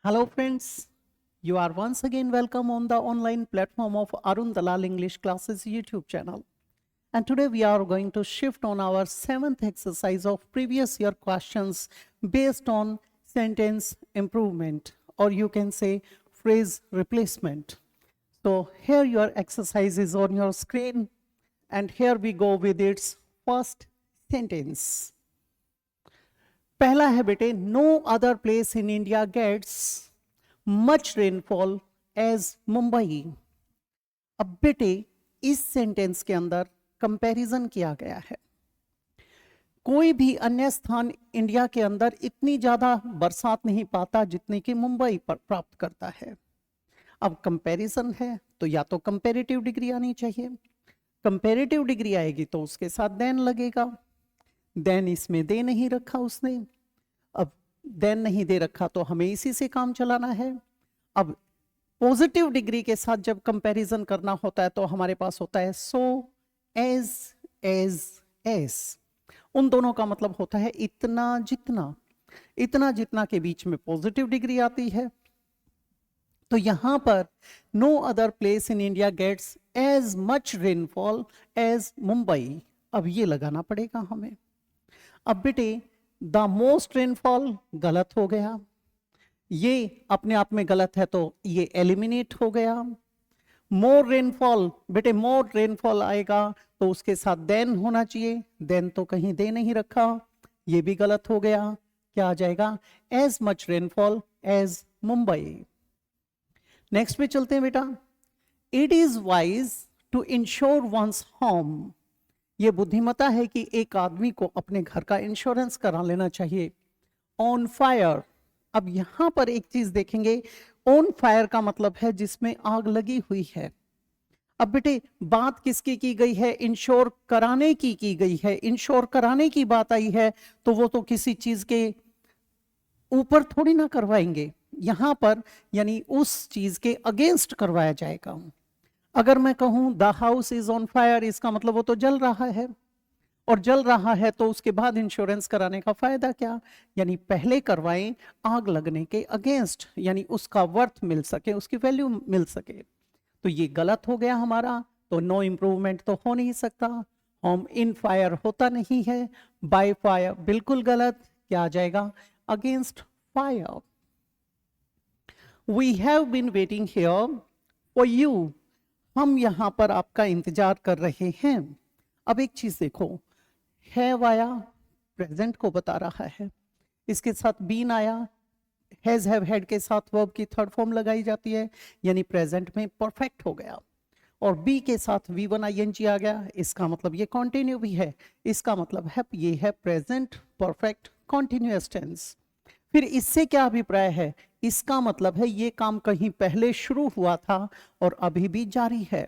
Hello friends, you are once again welcome on the online platform of Arun Dalal English Classes YouTube channel. And today we are going to shift on our 7th exercise of previous year questions based on sentence improvement, or you can say phrase replacement. So here your exercise is on your screen, and here we go with its first sentence. पहला है बेटे, no other place in India gets much rainfall as Mumbai. अब बेटे इस sentence के अंदर comparison किया गया है। कोई भी अन्य स्थान इंडिया के अंदर इतनी ज्यादा बरसात नहीं पाता जितनी कि मुंबई पर प्राप्त करता है। अब कंपैरिजन है तो या तो कंपैरेटिव डिग्री आनी चाहिए, कंपैरेटिव डिग्री आएगी तो उसके साथ देन लगेगा। देन इसमें दे नहीं रखा उसने, अब देन नहीं दे रखा तो हमें इसी से काम चलाना है। अब पॉजिटिव डिग्री के साथ जब कंपैरिजन करना होता है तो हमारे पास होता है सो, एज, एस। उन दोनों का मतलब होता है इतना जितना। इतना जितना के बीच में पॉजिटिव डिग्री आती है। तो यहां पर no other place in India gets as much rainfall as Mumbai, अब ये लगाना पड़ेगा हमें। अब बेटे द मोस्ट रेनफॉल गलत हो गया, ये अपने आप में गलत है तो ये एलिमिनेट हो गया। मोर रेनफॉल, बेटे मोर रेनफॉल आएगा तो उसके साथ देन होना चाहिए, देन तो कहीं दे नहीं रखा, ये भी गलत हो गया। क्या आ जाएगा? As much rainfall as Mumbai. Next पे चलते हैं बेटा। It is wise to insure once home, ये बुद्धिमता है कि एक आदमी को अपने घर का इंश्योरेंस करा लेना चाहिए। ऑन फायर, अब यहां पर एक चीज देखेंगे, ऑन फायर का मतलब है जिसमें आग लगी हुई है। अब बेटे बात किसकी की गई है? इंश्योर कराने की गई है। इंश्योर कराने की बात आई है तो वो तो किसी चीज के ऊपर थोड़ी ना करवाएंगे, यहां पर यानी उस चीज के अगेंस्ट करवाया जाएगा। अगर मैं कहूं the house is on fire, इसका मतलब वो तो जल रहा है, और जल रहा है तो उसके बाद इंश्योरेंस कराने का फायदा क्या? यानी पहले करवाएं आग लगने के अगेंस्ट, यानी उसका वर्थ मिल सके, उसकी वैल्यू मिल सके। तो ये गलत हो गया हमारा, तो नो इम्प्रूवमेंट तो हो नहीं सकता। होम इन फायर होता नहीं है, बाय फायर बिल्कुल गलत। क्या आ जाएगा? Against fire. We have been waiting here for you, हम यहां पर आपका इंतजार कर रहे हैं। अब एक चीज देखो, हैव आया, प्रेजेंट को बता रहा है, इसके साथ बीन आया, हैज हैव हैड के साथ वर्ब की थर्ड फॉर्म लगाई जाती है, यानी प्रेजेंट में परफेक्ट हो गया। और बी के साथ V1 ING आ गया, इसका मतलब ये कॉन्टिन्यू भी है, इसका मतलब है ये है प्रेजेंट परफेक्ट कॉन्टिन्यूअस टेंस। फिर इससे क्या अभिप्राय है? इसका मतलब है ये काम कहीं पहले शुरू हुआ था और अभी भी जारी है।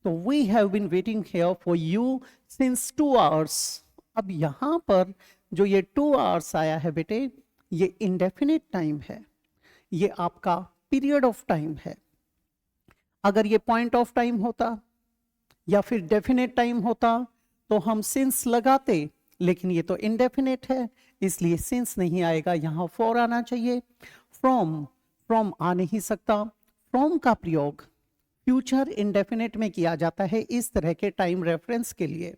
तो we have been waiting here for you since 2 hours. अब यहां पर जो ये 2 आवर्स आया है बेटे, ये इंडेफिनिट टाइम है, ये आपका पीरियड ऑफ टाइम है। अगर ये पॉइंट ऑफ टाइम होता या फिर डेफिनेट टाइम होता तो हम सिंस लगाते, लेकिन ये तो इंडेफिनेट है इसलिए सिंस नहीं आएगा, यहां फॉर आना चाहिए। फ्रॉम, फ्रॉम आ नहीं सकता। फ्रॉम का प्रयोग फ्यूचर इंडेफिनेट में किया जाता है इस तरह के टाइम रेफरेंस के लिए।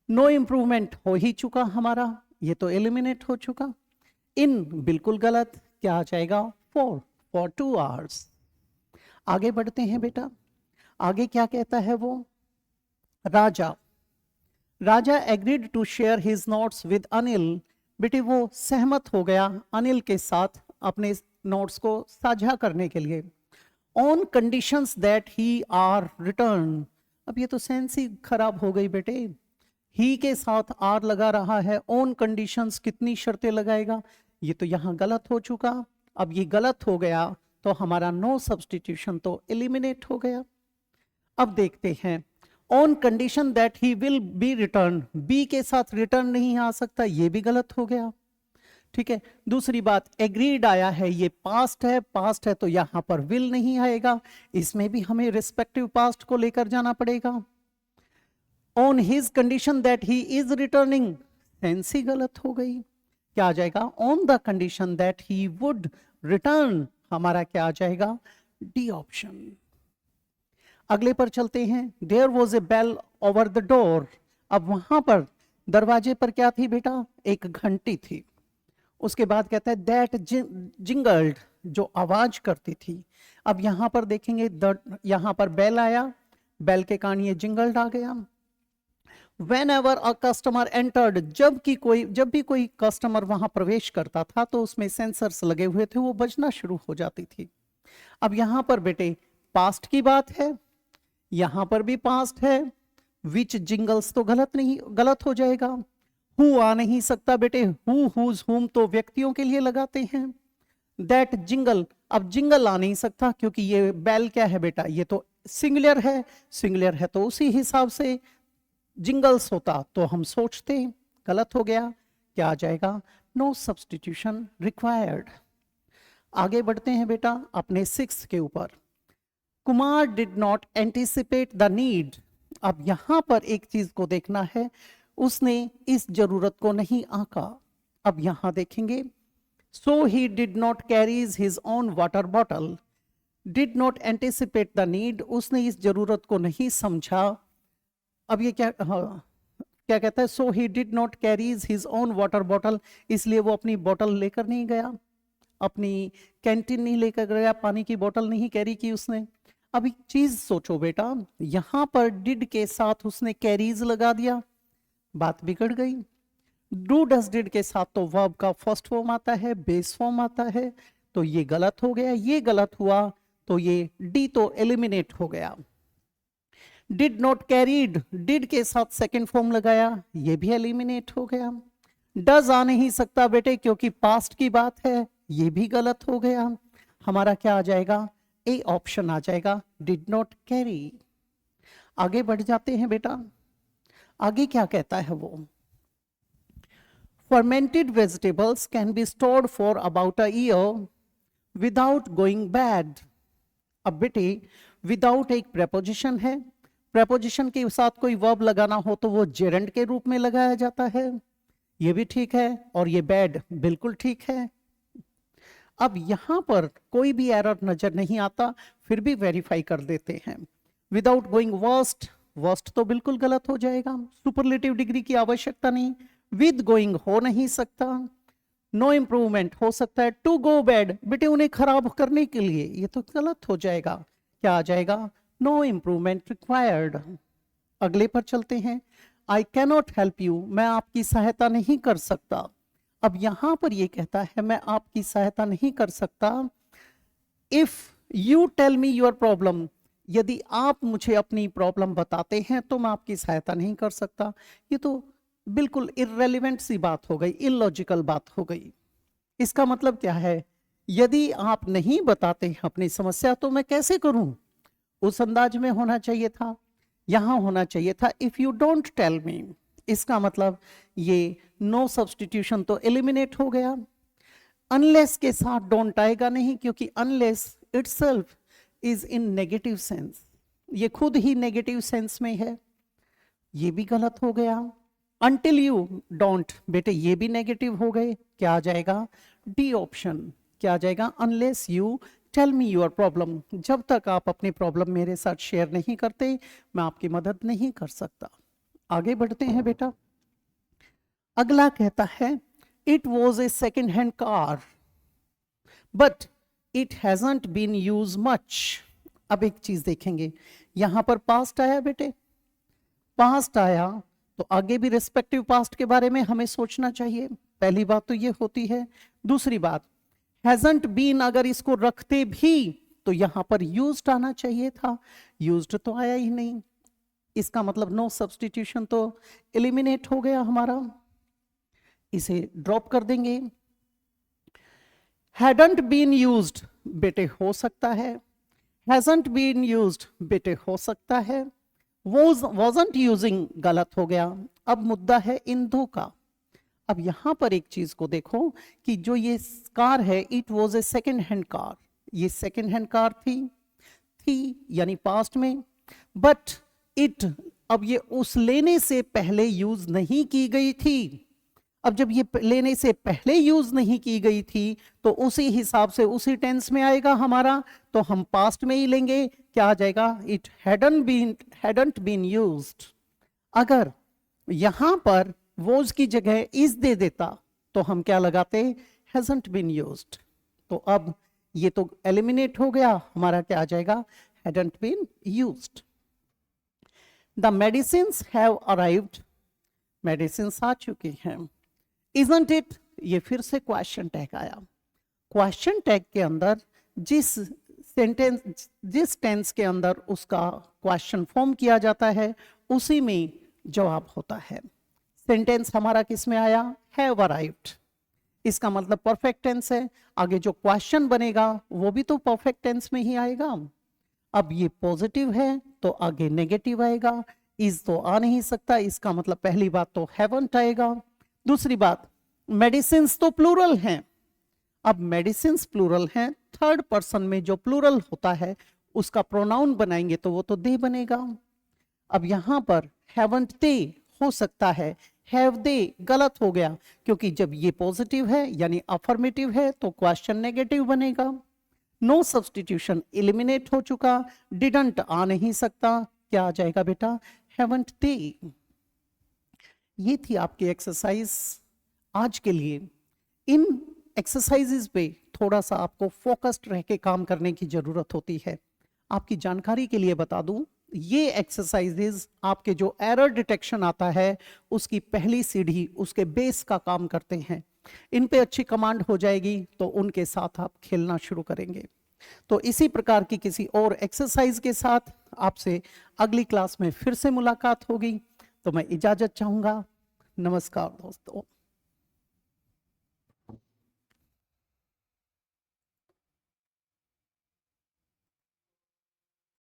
नो इंप्रूवमेंट हो ही चुका हमारा, ये तो एलिमिनेट हो चुका। इन बिल्कुल गलत, क्या आ जाएगा? For 2 hours. आगे बढ़ते हैं बेटा, आगे क्या कहता है वो? Raja, Raja agreed to share his notes with Anil, बेटे वो सहमत हो गया अनिल के साथ अपने नोट्स को साझा करने के लिए। On conditions that he are return, अब ये तो सेंस ही खराब हो गई बेटे, ही के साथ आर लगा रहा है, ऑन कंडीशंस कितनी शर्तें लगाएगा? ये तो यहां गलत हो चुका। अब ये गलत हो गया तो हमारा नो सब्सटीट्यूशन तो एलिमिनेट हो गया। अब देखते हैं, on condition that he will be return, be के साथ रिटर्न नहीं आ सकता, ये भी गलत हो गया। ठीक है, दूसरी बात एग्रीड आया है, ये पास्ट है, पास्ट है तो यहां पर विल नहीं आएगा, इसमें भी हमें रिस्पेक्टिव पास्ट को लेकर जाना पड़ेगा। On his condition that he is returning, sense ही गलत हो गई। क्या आ जाएगा? On the condition that he would return हमारा क्या आ जाएगा, डी ऑप्शन। अगले पर चलते हैं। There was a bell over the door. अब वहां पर दरवाजे पर क्या थी बेटा, एक घंटी थी। उसके बाद कहता है दैट जिंगल्ड, जो आवाज करती थी। अब यहां पर देखेंगे यहां पर बेल आया, बेल के कारण ये जिंगल्ड आ गया। Whenever a customer entered, जब भी कोई कस्टमर वहां प्रवेश करता था तो उसमें सेंसर्स लगे हुए थे, वो बजना शुरू हो जाती थी। अब यहां पर बेटे पास्ट की बात है, यहां पर भी पास्ट है। विच जिंगल्स तो गलत हो जाएगा। हु आ नहीं सकता बेटे, हु हुज हुम तो व्यक्तियों के लिए लगाते हैं। दैट जिंगल, अब जिंगल आ नहीं सकता क्योंकि ये बेल क्या है बेटा, ये तो सिंगुलर है। सिंगुलर है तो उसी हिसाब से जिंगल्स होता तो हम सोचते, गलत हो गया। क्या आ जाएगा, नो सब्सटीट्यूशन रिक्वायर्ड। आगे बढ़ते हैं बेटा अपने 6 के ऊपर। Kumar did not anticipate the need. अब यहां पर एक चीज को देखना है, उसने इस जरूरत को नहीं आंका। अब यहां देखेंगे, so he did not carries his own water bottle. Did not anticipate the need, उसने इस जरूरत को नहीं समझा। अब ये क्या, क्या कहता है, so he did not carries his own water bottle, इसलिए वो अपनी बोतल लेकर नहीं गया, अपनी कैंटीन नहीं लेकर गया, पानी की बोतल नहीं कैरी की उसने। अब एक चीज सोचो बेटा, यहां पर डिड के साथ उसने कैरीज लगा दिया, बात बिगड़ गई। डू डस डिड के साथ तो वर्ब का फर्स्ट फॉर्म आता है, बेस फॉर्म आता है, तो ये गलत हो गया। ये गलत हुआ तो ये डी तो एलिमिनेट हो गया। डिड नॉट कैरीड, डिड के साथ सेकंड फॉर्म लगाया, ये भी एलिमिनेट हो गया। डज आ नहीं सकता बेटे क्योंकि पास्ट की बात है, ये भी गलत हो गया। हमारा क्या आ जाएगा, ए ऑप्शन आ जाएगा, डिड नॉट कैरी। आगे बढ़ जाते हैं बेटा, आगे क्या कहता है वो, fermented vegetables can be stored for about a year without going bad. अब बेटे विदाउट एक प्रेपोजिशन है, प्रेपोजिशन के साथ कोई वर्ब लगाना हो तो वो जेरेंड के रूप में लगाया जाता है, ये भी ठीक है, और ये बैड बिल्कुल ठीक है। अब यहां पर कोई भी एरर नजर नहीं आता, फिर भी वेरीफाई कर देते हैं। विदाउट गोइंग वर्स्ट, वर्स्ट तो बिल्कुल गलत हो जाएगा, सुपरलेटिव डिग्री की आवश्यकता नहीं। विद गोइंग हो नहीं सकता। नो इम्प्रूवमेंट हो सकता है, टू गो बैड बेटे उन्हें खराब करने के लिए, ये तो गलत हो जाएगा। क्या आ जाएगा, नो इम्प्रूवमेंट रिक्वायर्ड। अगले पर चलते हैं। आई कैनॉट हेल्प यू, मैं आपकी सहायता नहीं कर सकता। अब यहां पर ये कहता है मैं आपकी सहायता नहीं कर सकता। If you tell me your problem, यदि आप मुझे अपनी प्रॉब्लम बताते हैं तो मैं आपकी सहायता नहीं कर सकता। ये तो बिल्कुल इररेलेवेंट सी बात हो गई, इलॉजिकल बात हो गई। इसका मतलब क्या है, यदि आप नहीं बताते अपनी समस्या तो मैं कैसे करूं, उस अंदाज में होना चाहिए था। यहां होना चाहिए था if you don't tell me. इसका मतलब ये नो सब्सटीट्यूशन तो एलिमिनेट हो गया। अनलेस के साथ डोंट आएगा नहीं, क्योंकि unless itself is in negative sense, ये खुद ही नेगेटिव सेंस में है, ये भी गलत हो गया। अनटिल यू डोंट, बेटे ये भी नेगेटिव हो गए। क्या आ जाएगा, डी ऑप्शन। क्या आ जाएगा, unless you tell me your problem, जब तक आप अपनी प्रॉब्लम मेरे साथ शेयर नहीं करते मैं आपकी मदद नहीं कर सकता। आगे बढ़ते हैं बेटा, अगला कहता है it was a second hand car but it hasn't been use much. अब एक चीज देखेंगे, यहां पर पास्ट आया बेटे, पास्ट आया तो आगे भी रिस्पेक्टिव पास्ट के बारे में हमें सोचना चाहिए। पहली बात तो ये होती है। दूसरी बात, हैजंट बीन अगर इसको रखते भी तो यहां पर यूज्ड आना चाहिए था, यूज्ड तो आया ही नहीं। इसका मतलब नो सब्सटीट्यूशन तो एलिमिनेट हो गया हमारा, इसे ड्रॉप कर देंगे। हैडंट बीन यूज्ड बेटे हो सकता है, हैजंट बीन यूज्ड बेटे हो सकता है, wasn't यूजिंग गलत हो गया। अब मुद्दा है इन दो का। अब यहां पर एक चीज को देखो कि जो ये कार है, it was a second hand car, ये सेकेंड हैंड कार थी यानी पास्ट में, बट इट, अब ये उस लेने से पहले यूज नहीं की गई थी। अब जब ये लेने से पहले यूज नहीं की गई थी तो उसी हिसाब से उसी टेंस में आएगा हमारा, तो हम पास्ट में ही लेंगे। क्या आ जाएगा? It hadn't been used। अगर यहां पर वॉज की जगह इज दे देता तो हम क्या लगाते? hasn't been used। तो अब ये तो एलिमिनेट हो गया, हमारा क्या आ जाएगा? hadn't been used। The medicines have arrived। Medicine आ चुकी हैं। Isn't it? ये फिर से क्वेश्चन टैग आया। क्वेश्चन टैग के अंदर जिस टेंस के अंदर उसका क्वेश्चन फॉर्म किया जाता है उसी में जवाब होता है। सेंटेंस हमारा किस में आया? Have arrived. इसका मतलब परफेक्ट टेंस है। आगे जो क्वेश्चन बनेगा वो भी तो परफेक्ट टेंस में ही आएगा। अब ये पॉजिटिव है तो आगे नेगेटिव आएगा। इज तो आ नहीं सकता, इसका मतलब पहली बात तो हैवंट आएगा। दूसरी बात, मेडिसिन्स तो प्लूरल हैं। अब मेडिसिन्स प्लूरल हैं, थर्ड पर्सन में जो प्लूरल होता है उसका प्रोनाउन बनाएंगे तो वो तो दे बनेगा। अब यहां पर हैवंट दे हो सकता है, हैव दे गलत हो गया, क्योंकि जब ये पॉजिटिव है यानी अफर्मेटिव है तो क्वेश्चन नेगेटिव बनेगा। नो सब्सटीट्यूशन एलिमिनेट हो चुका, डिडंट आ नहीं सकता, क्या आ जाएगा बेटा? हैवंट दे। ये थी आपकी एक्सरसाइज आज के लिए। इन एक्सरसाइजेज पे थोड़ा सा आपको फोकस्ड रह के काम करने की जरूरत होती है। आपकी जानकारी के लिए बता दूं, ये एक्सरसाइजेज आपके जो एरर डिटेक्शन आता है उसकी पहली सीढ़ी, उसके बेस का काम करते हैं। इन पे अच्छी कमांड हो जाएगी तो उनके साथ आप खेलना शुरू करेंगे। तो इसी प्रकार की किसी और एक्सरसाइज के साथ आपसे अगली क्लास में फिर से मुलाकात होगी। तो मैं इजाजत चाहूंगा। नमस्कार दोस्तों।